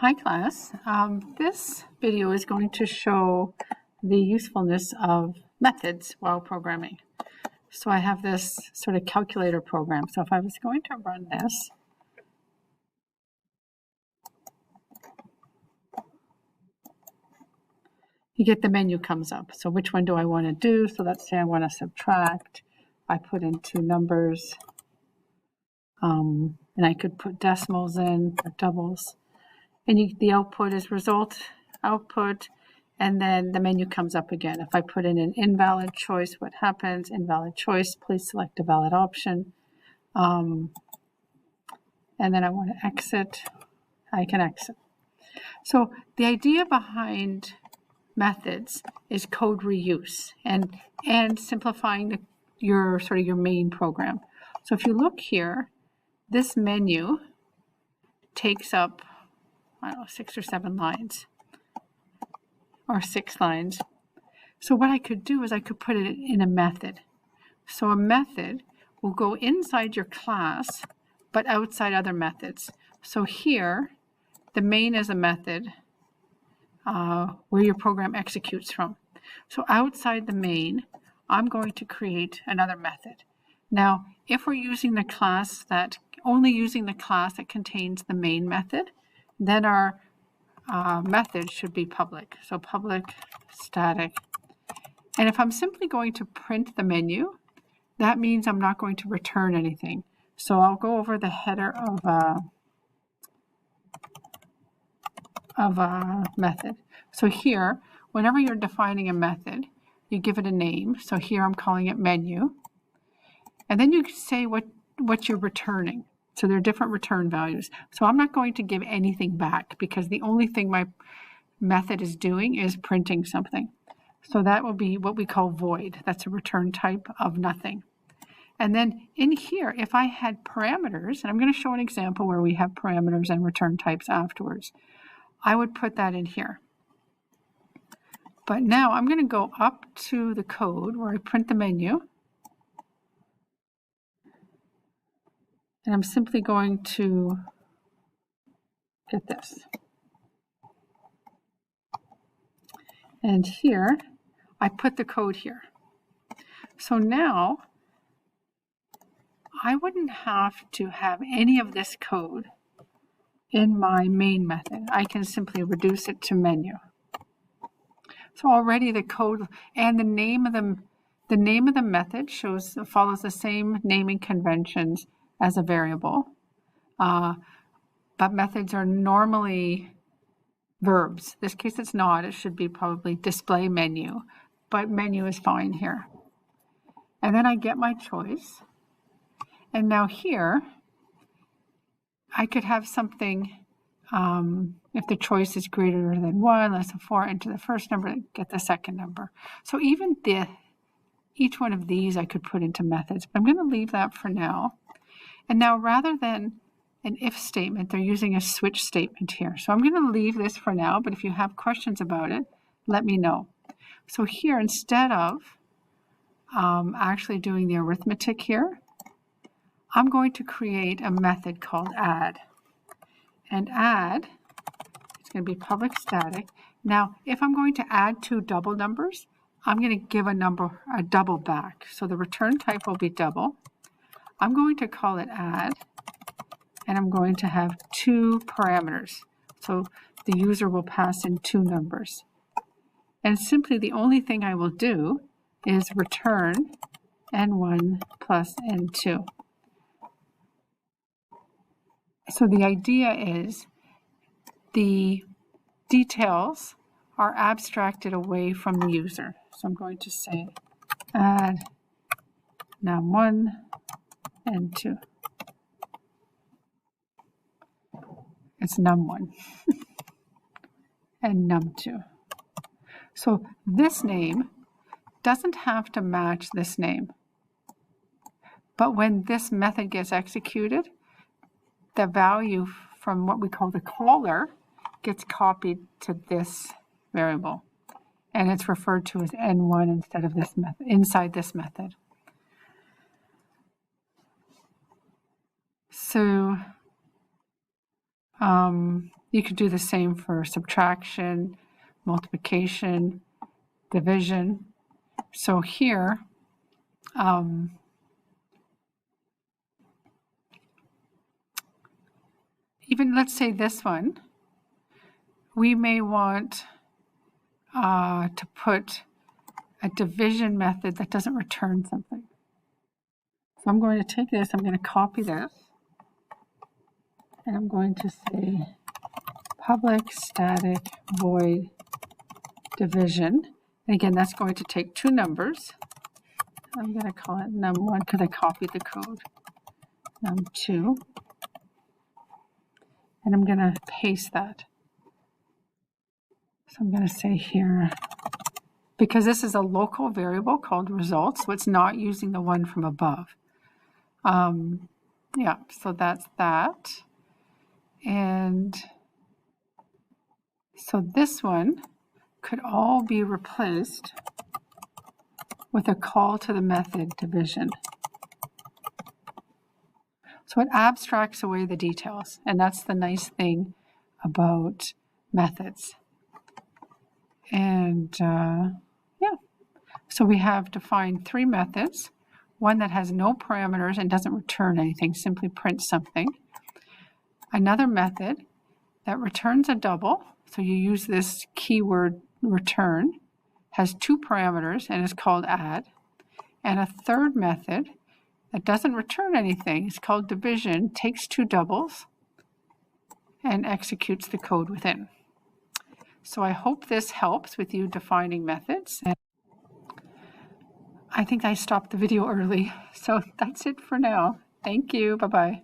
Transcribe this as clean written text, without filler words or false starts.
Hi class, this video is going to show the usefulness of methods while programming. So I have this sort of calculator program. So if I was going to run this, you get the menu comes up. So which one do I want to do? So let's say I want to subtract. I put in two numbers, and I could put decimals in or doubles. And the output is result, output, and then the menu comes up again. If I put in an invalid choice, what happens? Invalid choice, please select a valid option. And then I want to exit, I can exit. So the idea behind methods is code reuse and simplifying your main program. So if you look here, this menu takes up, I don't know, 6 or 7 lines or 6 lines. So what I could do is I could put it in a method. So a method will go inside your class, but outside other methods. So here, the main is a method where your program executes from. So outside the main, I'm going to create another method. Now, if we're using the class only using the class that contains the main method, then our method should be public. So public static. And if I'm simply going to print the menu, that means I'm not going to return anything. So I'll go over the header of a method. So here, whenever you're defining a method, you give it a name. So here I'm calling it menu. And then you say what you're returning. So there are different return values. So I'm not going to give anything back because the only thing my method is doing is printing something. So that will be what we call void. That's a return type of nothing. And then in here, if I had parameters, and I'm going to show an example where we have parameters and return types afterwards, I would put that in here. But now I'm going to go up to the code where I print the menu. And I'm simply going to get this. And here, I put the code here. So now, I wouldn't have to have any of this code in my main method. I can simply reduce it to menu. So already the code and the name of the method follows the same naming conventions as a variable. But methods are normally verbs. In this case it's not. It should be probably display menu, but menu is fine here. And then I get my choice. And now here, I could have something, if the choice is greater than 1, less than 4, enter the first number, get the second number. So even each one of these I could put into methods, but I'm going to leave that for now. And now rather than an if statement, they're using a switch statement here. So I'm going to leave this for now, but if you have questions about it, let me know. So here, instead of actually doing the arithmetic here, I'm going to create a method called add. And add, it's going to be public static. Now, if I'm going to add 2 double numbers, I'm going to give a double back. So the return type will be double. I'm going to call it add, and I'm going to have 2 parameters. So the user will pass in 2 numbers. And simply the only thing I will do is return n1 plus n2. So the idea is the details are abstracted away from the user. So I'm going to say add num1 and 2. It's num1 and num2. So this name doesn't have to match this name. But when this method gets executed, the value from what we call the caller gets copied to this variable. And it's referred to as n1 instead of this method, inside this method. So You could do the same for subtraction, multiplication, division. So here, even let's say this one, we may want to put a division method that doesn't return something. So I'm going to take this, I'm going to copy this, and I'm going to say public static void division. And again, that's going to take two numbers. I'm going to call it num1 because I copied the code. Num2. And I'm going to paste that. So I'm going to say here, because this is a local variable called results, so it's not using the one from above. Yeah, so that's that. And so this one could all be replaced with a call to the method division. So it abstracts away the details, and that's the nice thing about methods. And yeah, so we have defined three methods. One that has no parameters and doesn't return anything, simply prints something. Another method that returns a double, so you use this keyword return, has two parameters and is called add. And a third method that doesn't return anything, it's called division, takes two doubles and executes the code within. So I hope this helps with you defining methods. I think I stopped the video early, so that's it for now. Thank you. Bye-bye.